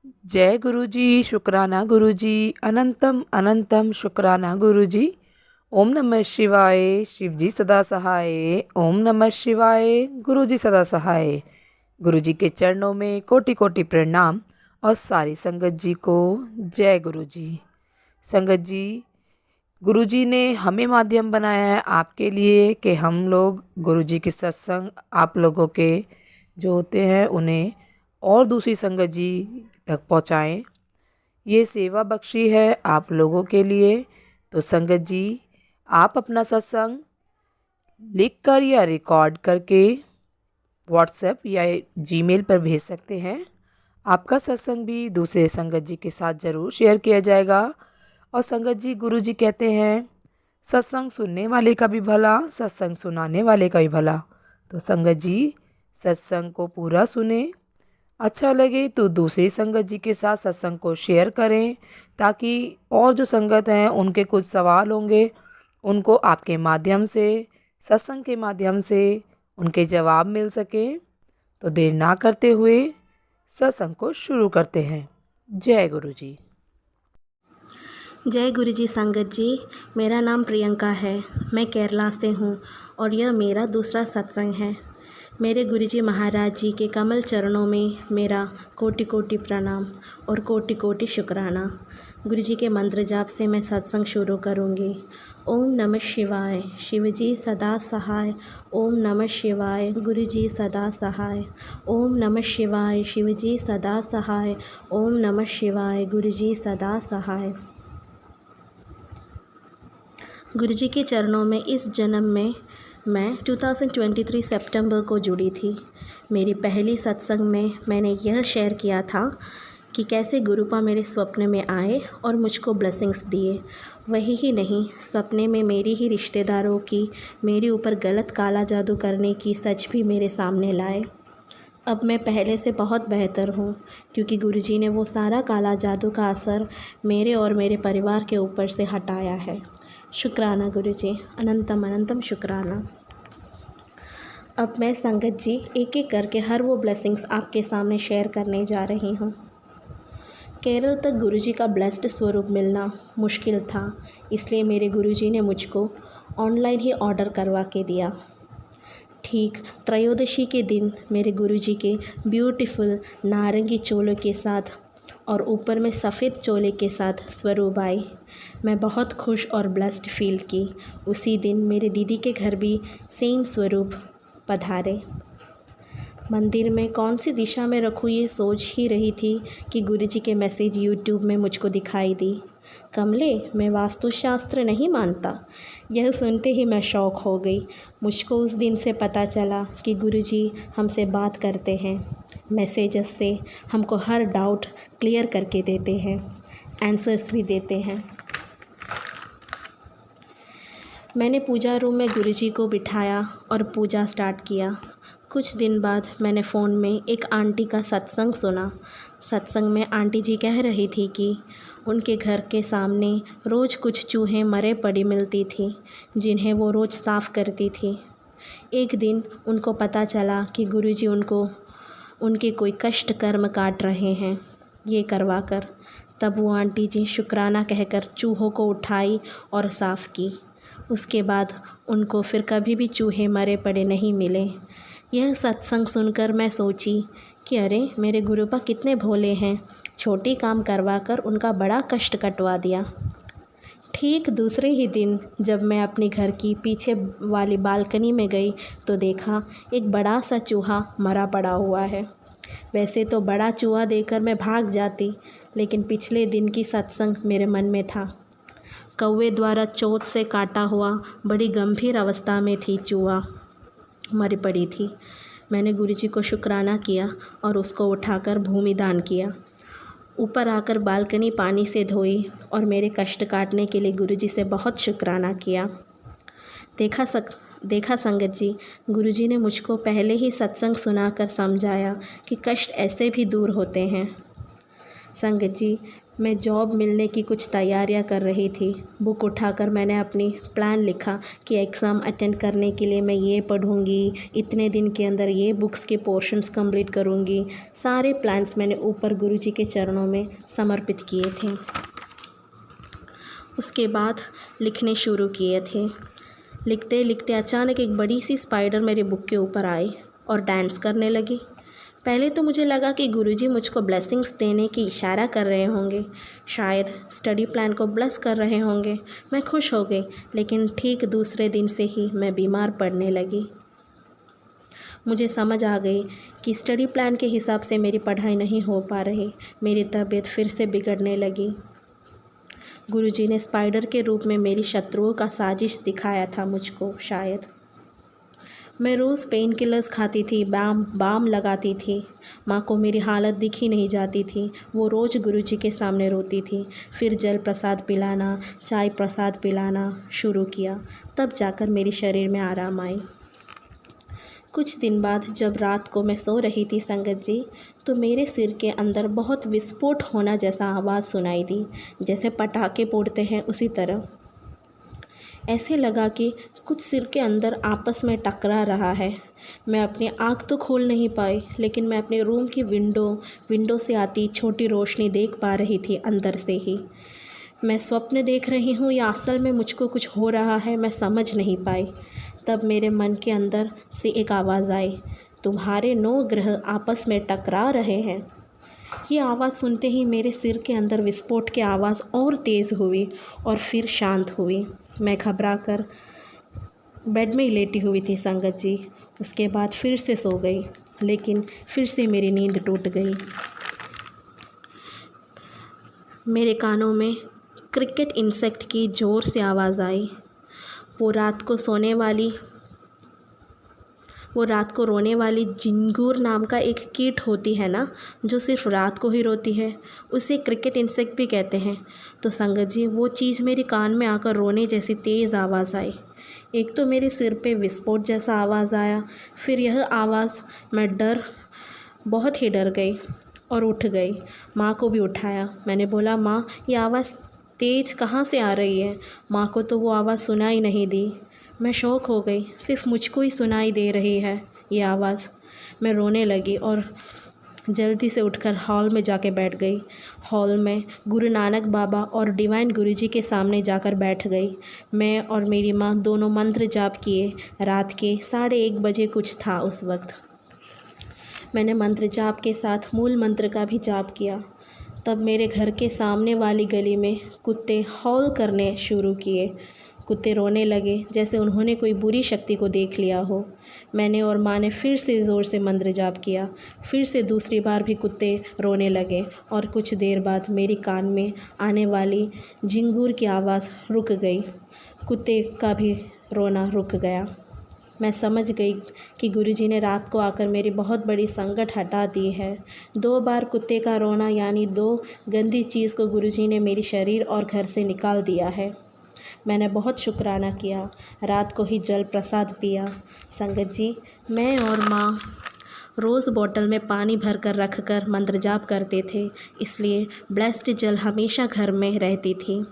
जय गुरु जी, शुक्राना गुरु जी, अनंतम अनंतम शुक्राना गुरु जी। ओम नमः शिवाय, शिव जी सदा सहाय। ओम नमः शिवाय, गुरु जी सदा सहाय। गुरु जी के चरणों में कोटि कोटि प्रणाम और सारी संगत जी को जय गुरु जी। संगत जी, गुरु जी ने हमें माध्यम बनाया है आपके लिए कि हम लोग गुरु जी के सत्संग आप लोगों के जो होते हैं उन्हें और दूसरी संगत जी तक पहुँचाएँ। ये सेवा बख्शी है आप लोगों के लिए। तो संगत जी, आप अपना सत्संग लिख कर या रिकॉर्ड करके व्हाट्सएप या जीमेल पर भेज सकते हैं। आपका सत्संग भी दूसरे संगत जी के साथ ज़रूर शेयर किया जाएगा। और संगत जी, गुरु जी कहते हैं सत्संग सुनने वाले का भी भला, सत्संग सुनाने वाले का भी भला। तो संगत जी, सत्संग को पूरा सुने, अच्छा लगे तो दूसरी संगत जी के साथ सत्संग को शेयर करें, ताकि और जो संगत हैं उनके कुछ सवाल होंगे उनको आपके माध्यम से, सत्संग के माध्यम से उनके जवाब मिल सके। तो देर ना करते हुए सत्संग को शुरू करते हैं। जय गुरु जी। जय गुरु जी। संगत जी, मेरा नाम प्रियंका है। मैं केरला से हूँ और यह मेरा दूसरा सत्संग है। मेरे गुरु जी महाराज जी के कमल चरणों में मेरा कोटि कोटि प्रणाम और कोटि कोटि शुक्राना। गुरु जी के मंत्र जाप से मैं सत्संग शुरू करूँगी। ओम नमः शिवाय, शिव जी सदा सहाय। ओम नमः शिवाय, गुरु जी सदा सहाय। ओम नमः शिवाय, शिव जी सदा सहाय। ओम नमः शिवाय, गुरु जी सदा सहाय। गुरु जी के चरणों में इस जन्म में मैं 2023 सितंबर को जुड़ी थी। मेरी पहली सत्संग में मैंने यह शेयर किया था कि कैसे गुरुपा मेरे स्वप्न में आए और मुझको ब्लेसिंग्स दिए। वही ही नहीं, सपने में मेरी ही रिश्तेदारों की मेरे ऊपर गलत काला जादू करने की सच भी मेरे सामने लाए। अब मैं पहले से बहुत बेहतर हूँ, क्योंकि गुरुजी ने वो सारा काला जादू का असर मेरे और मेरे परिवार के ऊपर से हटाया है। शुक्राना गुरुजी, अनंतम अनंतम शुक्राना। अब मैं संगत जी एक एक करके हर वो ब्लेसिंग्स आपके सामने शेयर करने जा रही हूँ। केरल तक गुरुजी का ब्लेस्ड स्वरूप मिलना मुश्किल था, इसलिए मेरे गुरुजी ने मुझको ऑनलाइन ही ऑर्डर करवा के दिया। ठीक त्रयोदशी के दिन मेरे गुरुजी के ब्यूटीफुल नारंगी चोलों के साथ और ऊपर में सफ़ेद चोले के साथ स्वरूप आई। मैं बहुत खुश और ब्लेस्ड फील की। उसी दिन मेरे दीदी के घर भी सेम स्वरूप पधारे। मंदिर में कौन सी दिशा में रखूँ ये सोच ही रही थी कि गुरुजी के मैसेज यूट्यूब में मुझको दिखाई दी। कमले, मैं वास्तुशास्त्र नहीं मानता। यह सुनते ही मैं शॉक हो गई। मुझको उस दिन से पता चला कि गुरुजी हमसे बात करते हैं, मैसेजेस से हमको हर डाउट क्लियर करके देते हैं, आंसर्स भी देते हैं। मैंने पूजा रूम में गुरुजी को बिठाया और पूजा स्टार्ट किया। कुछ दिन बाद मैंने फ़ोन में एक आंटी का सत्संग सुना। सत्संग में आंटी जी कह रही थी कि उनके घर के सामने रोज़ कुछ चूहे मरे पड़ी मिलती थी, जिन्हें वो रोज़ साफ़ करती थी। एक दिन उनको पता चला कि गुरुजी उनको उनके कोई कष्ट कर्म काट रहे हैं ये करवा कर। तब वो आंटी जी शुक्राना कहकर चूहों को उठाई और साफ़ की। उसके बाद उनको फिर कभी भी चूहे मरे पड़े नहीं मिले। यह सत्संग सुनकर मैं सोची कि अरे, मेरे गुरुपा कितने भोले हैं, छोटी काम करवा कर उनका बड़ा कष्ट कटवा दिया। ठीक दूसरे ही दिन जब मैं अपने घर की पीछे वाली बालकनी में गई तो देखा एक बड़ा सा चूहा मरा पड़ा हुआ है। वैसे तो बड़ा चूहा देखकर मैं भाग जाती, लेकिन पिछले दिन की सत्संग मेरे मन में था। कौवे द्वारा चोट से काटा हुआ बड़ी गंभीर अवस्था में थी चूहा मरी पड़ी थी। मैंने गुरुजी को शुक्राना किया और उसको उठाकर भूमि दान किया। ऊपर आकर बालकनी पानी से धोई और मेरे कष्ट काटने के लिए गुरुजी से बहुत शुक्राना किया। देखा संगत जी, गुरुजी ने मुझको पहले ही सत्संग सुनाकर समझाया कि कष्ट ऐसे भी दूर होते हैं। संगत जी, मैं जॉब मिलने की कुछ तैयारियां कर रही थी। बुक उठाकर मैंने अपनी प्लान लिखा कि एग्ज़ाम अटेंड करने के लिए मैं ये पढ़ूँगी, इतने दिन के अंदर ये बुक्स के पोर्शंस कंप्लीट करूँगी। सारे प्लान्स मैंने ऊपर गुरुजी के चरणों में समर्पित किए थे। उसके बाद लिखने शुरू किए थे। लिखते लिखते अचानक एक बड़ी सी स्पाइडर मेरी बुक के ऊपर आई और डांस करने लगी। पहले तो मुझे लगा कि गुरुजी मुझको ब्लेसिंग्स देने की इशारा कर रहे होंगे, शायद स्टडी प्लान को ब्लेस कर रहे होंगे। मैं खुश हो गई, लेकिन ठीक दूसरे दिन से ही मैं बीमार पड़ने लगी। मुझे समझ आ गई कि स्टडी प्लान के हिसाब से मेरी पढ़ाई नहीं हो पा रही। मेरी तबीयत फिर से बिगड़ने लगी। गुरुजी ने स्पाइडर के रूप में मेरी शत्रुओं का साजिश दिखाया था मुझको शायद। मैं रोज़ पेन किलर्स खाती थी, बाम लगाती थी। माँ को मेरी हालत दिख ही नहीं जाती थी। वो रोज़ गुरुजी के सामने रोती थी। फिर जल प्रसाद पिलाना, चाय प्रसाद पिलाना शुरू किया, तब जाकर मेरे शरीर में आराम आई। कुछ दिन बाद जब रात को मैं सो रही थी संगत जी, तो मेरे सिर के अंदर बहुत विस्फोट होना जैसा आवाज़ सुनाई दी, जैसे पटाखे फोड़ते हैं उसी तरह। ऐसे लगा कि कुछ सिर के अंदर आपस में टकरा रहा है। मैं अपनी आँख तो खोल नहीं पाई, लेकिन मैं अपने रूम की विंडो से आती छोटी रोशनी देख पा रही थी अंदर से ही। मैं स्वप्न देख रही हूँ या असल में मुझको कुछ हो रहा है, मैं समझ नहीं पाई। तब मेरे मन के अंदर से एक आवाज़ आई, तुम्हारे 9 ग्रह आपस में टकरा रहे हैं। ये आवाज़ सुनते ही मेरे सिर के अंदर विस्फोट की आवाज़ और तेज़ हुई और फिर शांत हुई। मैं घबरा कर बेड में ही लेटी हुई थी संगत जी। उसके बाद फिर से सो गई, लेकिन फिर से मेरी नींद टूट गई। मेरे कानों में क्रिकेट इंसेक्ट की ज़ोर से आवाज़ आई। वो रात को रोने वाली झिंगूर नाम का एक कीट होती है ना, जो सिर्फ रात को ही रोती है, उसे क्रिकेट इंसेक्ट भी कहते हैं। तो संगत जी, वो चीज़ मेरे कान में आकर रोने जैसी तेज़ आवाज़ आई। एक तो मेरे सिर पे विस्फोट जैसा आवाज़ आया, फिर यह आवाज़, मैं बहुत ही डर गई और उठ गई। माँ को भी उठाया। मैंने बोला, माँ, ये आवाज़ तेज़ कहाँ से आ रही है? माँ को तो वो आवाज़ सुनाई नहीं दी। मैं शॉक हो गई, सिर्फ मुझको ही सुनाई दे रही है ये आवाज़। मैं रोने लगी और जल्दी से उठकर हॉल में जाके बैठ गई। हॉल में गुरु नानक बाबा और डिवाइन गुरुजी के सामने जाकर बैठ गई। मैं और मेरी माँ दोनों मंत्र जाप किए। रात के 1:30 बजे कुछ था उस वक्त। मैंने मंत्र जाप के साथ मूल मंत्र का भी जाप किया। तब मेरे घर के सामने वाली गली में कुत्ते हॉल करने शुरू किए। कुत्ते रोने लगे जैसे उन्होंने कोई बुरी शक्ति को देख लिया हो। मैंने और माँ ने फिर से ज़ोर से मंत्र जाप किया। फिर से दूसरी बार भी कुत्ते रोने लगे और कुछ देर बाद मेरी कान में आने वाली झिंगूर की आवाज़ रुक गई। कुत्ते का भी रोना रुक गया। मैं समझ गई कि गुरुजी ने रात को आकर मेरी बहुत बड़ी संकट हटा दी है। 2 बार कुत्ते का रोना यानी 2 गंदी चीज़ को गुरुजी ने मेरी शरीर और घर से निकाल दिया है। मैंने बहुत शुक्राना किया। रात को ही जल प्रसाद पिया। संगत जी, मैं और माँ रोज़ बॉटल में पानी भर कर रख कर मंत्र जाप करते थे, इसलिए ब्लेस्ड जल हमेशा घर में रहती थी।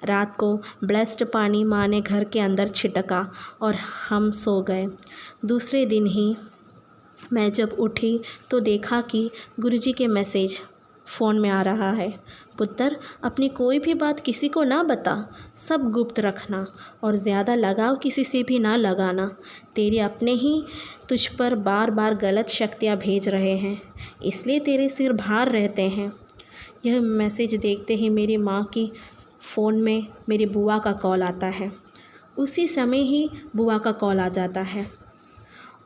रात को ब्लेस्ड पानी माँ ने घर के अंदर छिटका और हम सो गए। दूसरे दिन ही मैं जब उठी तो देखा कि गुरुजी के मैसेज फ़ोन में आ रहा है। पुत्र, अपनी कोई भी बात किसी को ना बता, सब गुप्त रखना और ज़्यादा लगाव किसी से भी ना लगाना। तेरे अपने ही तुझ पर बार बार गलत शक्तियाँ भेज रहे हैं, इसलिए तेरे सिर भार रहते हैं। यह मैसेज देखते ही मेरी माँ की फ़ोन में मेरी बुआ का कॉल आता है। उसी समय ही बुआ का कॉल आ जाता है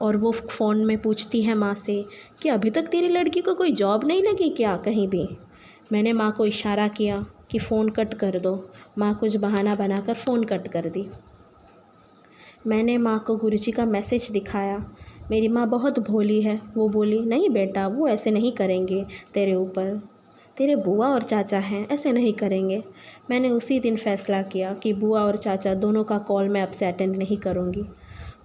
और वो फ़ोन में पूछती है माँ से कि अभी तक तेरी लड़की को कोई जॉब नहीं लगी क्या कहीं भी। मैंने माँ को इशारा किया कि फ़ोन कट कर दो। माँ कुछ बहाना बनाकर फ़ोन कट कर दी। मैंने माँ को गुरुजी का मैसेज दिखाया। मेरी माँ बहुत भोली है। वो बोली, नहीं बेटा, वो ऐसे नहीं करेंगे तेरे ऊपर, तेरे बुआ और चाचा हैं, ऐसे नहीं करेंगे। मैंने उसी दिन फ़ैसला किया कि बुआ और चाचा दोनों का कॉल मैं अब से अटेंड नहीं करूँगी।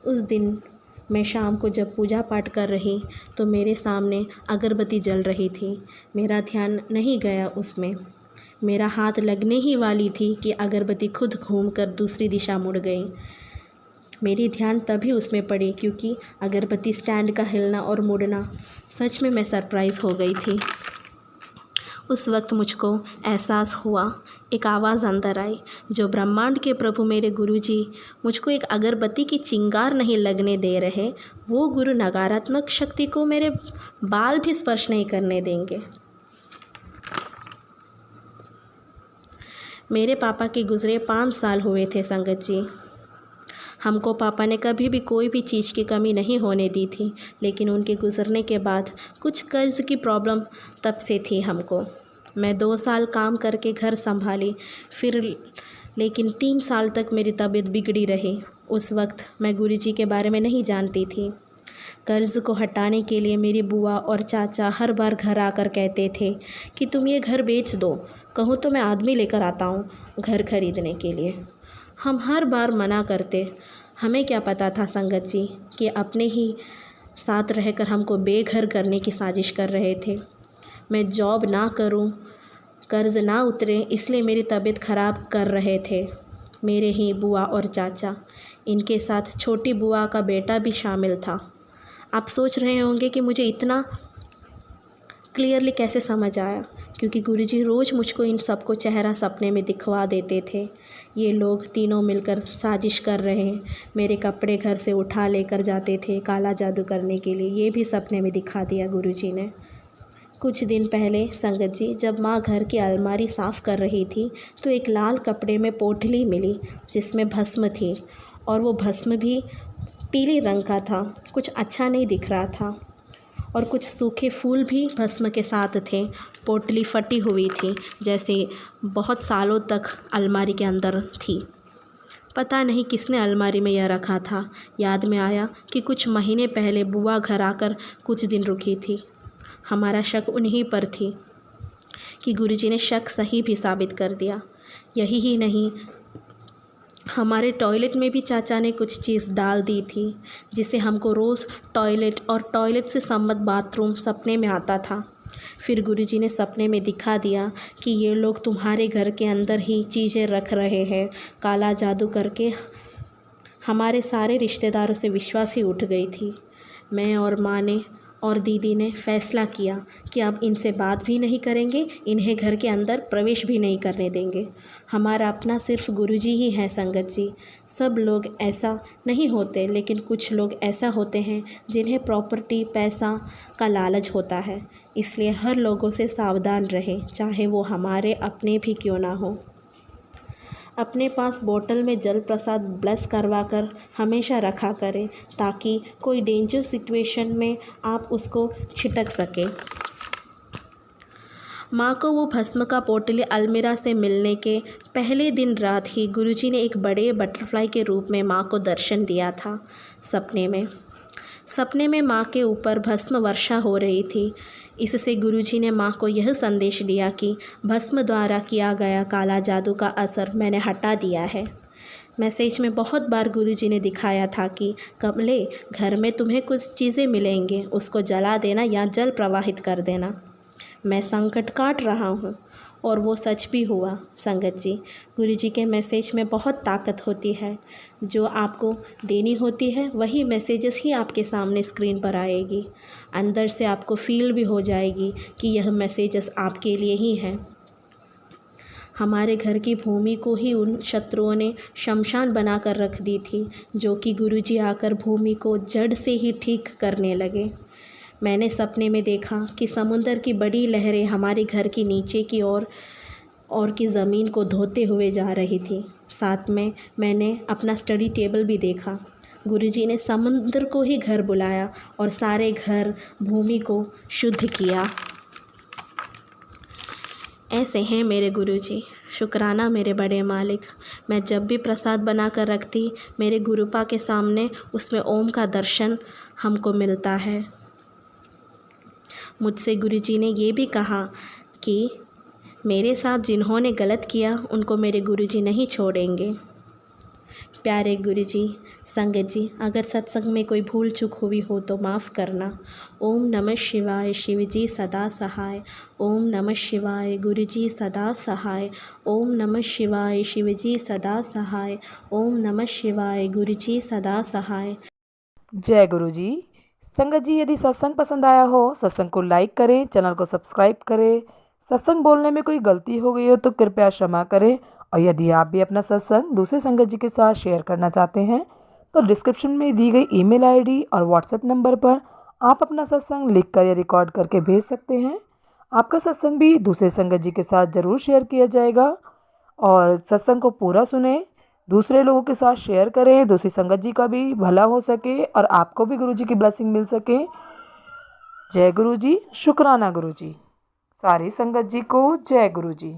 उस दिन मैं शाम को जब पूजा पाठ कर रही तो मेरे सामने अगरबत्ती जल रही थी। मेरा ध्यान नहीं गया उसमें। मेरा हाथ लगने ही वाली थी कि अगरबत्ती खुद घूमकर दूसरी दिशा मुड़ गई। मेरी ध्यान तभी उसमें पड़ी क्योंकि अगरबत्ती स्टैंड का हिलना और मुड़ना, सच में मैं सरप्राइज़ हो गई थी। उस वक्त मुझको एहसास हुआ, एक आवाज़ अंदर आई, जो ब्रह्मांड के प्रभु मेरे गुरुजी मुझको एक अगरबत्ती की चिंगार नहीं लगने दे रहे, वो गुरु नकारात्मक शक्ति को मेरे बाल भी स्पर्श नहीं करने देंगे। मेरे पापा के गुज़रे 5 साल हुए थे संगत जी। हमको पापा ने कभी भी कोई भी चीज़ की कमी नहीं होने दी थी, लेकिन उनके गुज़रने के बाद कुछ कर्ज़ की प्रॉब्लम तब से थी हमको। मैं 2 साल काम करके घर संभाली, फिर लेकिन 3 साल तक मेरी तबीयत बिगड़ी रही। उस वक्त मैं गुरुजी के बारे में नहीं जानती थी। कर्ज़ को हटाने के लिए मेरी बुआ और चाचा हर बार घर आकर कहते थे कि तुम ये घर बेच दो, कहो तो मैं आदमी लेकर आता हूँ घर खरीदने के लिए। हम हर बार मना करते। हमें क्या पता था संगत जी कि अपने ही साथ रहकर हमको बेघर करने की साजिश कर रहे थे। मैं जॉब ना करूं, कर्ज़ ना उतरे, इसलिए मेरी तबीयत ख़राब कर रहे थे मेरे ही बुआ और चाचा। इनके साथ छोटी बुआ का बेटा भी शामिल था। आप सोच रहे होंगे कि मुझे इतना क्लियरली कैसे समझ आया, क्योंकि गुरुजी रोज़ मुझको इन सबको चेहरा सपने में दिखवा देते थे। ये लोग तीनों मिलकर साजिश कर रहे हैं, मेरे कपड़े घर से उठा लेकर जाते थे काला जादू करने के लिए, ये भी सपने में दिखा दिया गुरुजी ने। कुछ दिन पहले संगत जी, जब माँ घर की अलमारी साफ़ कर रही थी तो एक लाल कपड़े में पोटली मिली जिसमें भस्म थी, और वो भस्म भी पीले रंग का था। कुछ अच्छा नहीं दिख रहा था, और कुछ सूखे फूल भी भस्म के साथ थे। पोटली फटी हुई थी, जैसे बहुत सालों तक अलमारी के अंदर थी। पता नहीं किसने अलमारी में यह रखा था। याद में आया कि कुछ महीने पहले बुआ घर आकर कुछ दिन रुकी थी। हमारा शक उन्हीं पर थी कि गुरुजी ने शक सही भी साबित कर दिया। यही ही नहीं, हमारे टॉयलेट में भी चाचा ने कुछ चीज़ डाल दी थी, जिससे हमको रोज़ टॉयलेट और टॉयलेट से संबद्ध बाथरूम सपने में आता था। फिर गुरुजी ने सपने में दिखा दिया कि ये लोग तुम्हारे घर के अंदर ही चीज़ें रख रहे हैं काला जादू करके। हमारे सारे रिश्तेदारों से विश्वास ही उठ गई थी। मैं और माँ ने और दीदी ने फैसला किया कि अब इनसे बात भी नहीं करेंगे, इन्हें घर के अंदर प्रवेश भी नहीं करने देंगे। हमारा अपना सिर्फ गुरुजी ही हैं संगत जी। सब लोग ऐसा नहीं होते, लेकिन कुछ लोग ऐसा होते हैं जिन्हें प्रॉपर्टी पैसा का लालच होता है। इसलिए हर लोगों से सावधान रहें, चाहे वो हमारे अपने भी क्यों ना हो। अपने पास बोतल में जल प्रसाद ब्लेस करवा कर हमेशा रखा करें, ताकि कोई डेंजर सिचुएशन में आप उसको छिटक सकें। माँ को वो भस्म का पोटली अलमीरा से मिलने के पहले दिन रात ही गुरुजी ने एक बड़े बटरफ्लाई के रूप में माँ को दर्शन दिया था सपने में माँ के ऊपर भस्म वर्षा हो रही थी। इससे गुरुजी ने माँ को यह संदेश दिया कि भस्म द्वारा किया गया काला जादू का असर मैंने हटा दिया है। मैसेज में बहुत बार गुरुजी ने दिखाया था कि कमले, घर में तुम्हें कुछ चीज़ें मिलेंगे, उसको जला देना या जल प्रवाहित कर देना। मैं संकट काट रहा हूँ, और वो सच भी हुआ संगत जी। गुरुजी के मैसेज में बहुत ताकत होती है। जो आपको देनी होती है वही मैसेजेस ही आपके सामने स्क्रीन पर आएगी। अंदर से आपको फील भी हो जाएगी कि यह मैसेजेस आपके लिए ही हैं। हमारे घर की भूमि को ही उन शत्रुओं ने शमशान बनाकर रख दी थी, जो कि गुरुजी आकर भूमि को जड़ से ही ठीक करने लगे। मैंने सपने में देखा कि समुंदर की बड़ी लहरें हमारे घर की नीचे की और की ज़मीन को धोते हुए जा रही थी। साथ में मैंने अपना स्टडी टेबल भी देखा। गुरुजी ने समुंदर को ही घर बुलाया और सारे घर भूमि को शुद्ध किया। ऐसे हैं मेरे गुरुजी, शुक्राना मेरे बड़े मालिक। मैं जब भी प्रसाद बना कर रखती मेरे गुरुपा के सामने, उसमें ओम का दर्शन हमको मिलता है। मुझसे गुरुजी ने ये भी कहा कि मेरे साथ जिन्होंने गलत किया उनको मेरे गुरुजी नहीं छोड़ेंगे, प्यारे गुरुजी, संगत जी, अगर सत्संग में कोई भूल चूक हुई हो तो माफ़ करना। ओम नमः शिवाय, शिव जी सदा सहाय। ओम नमः शिवाय, गुरुजी सदा सहाय। ओम नमः शिवाय, शिव जी सदा सहाय। ओम नमः शिवाय, गुरुजी सदा सहाय। जय गुरु जी। संगत जी, यदि सत्संग पसंद आया हो, सत्संग को लाइक करें, चैनल को सब्सक्राइब करें। सत्संग बोलने में कोई गलती हो गई हो तो कृपया क्षमा करें। और यदि आप भी अपना सत्संग दूसरे संगत जी के साथ शेयर करना चाहते हैं तो डिस्क्रिप्शन में दी गई ईमेल आईडी और व्हाट्सएप नंबर पर आप अपना सत्संग लिखकर या रिकॉर्ड करके भेज सकते हैं। आपका सत्संग भी दूसरे संगत जी के साथ ज़रूर शेयर किया जाएगा। और सत्संग को पूरा सुने, दूसरे लोगों के साथ शेयर करें, दूसरी संगत जी का भी भला हो सके और आपको भी गुरु जी की ब्लेसिंग मिल सके। जय गुरु जी, शुक्राना गुरु जी। सारी संगत जी को जय गुरु जी।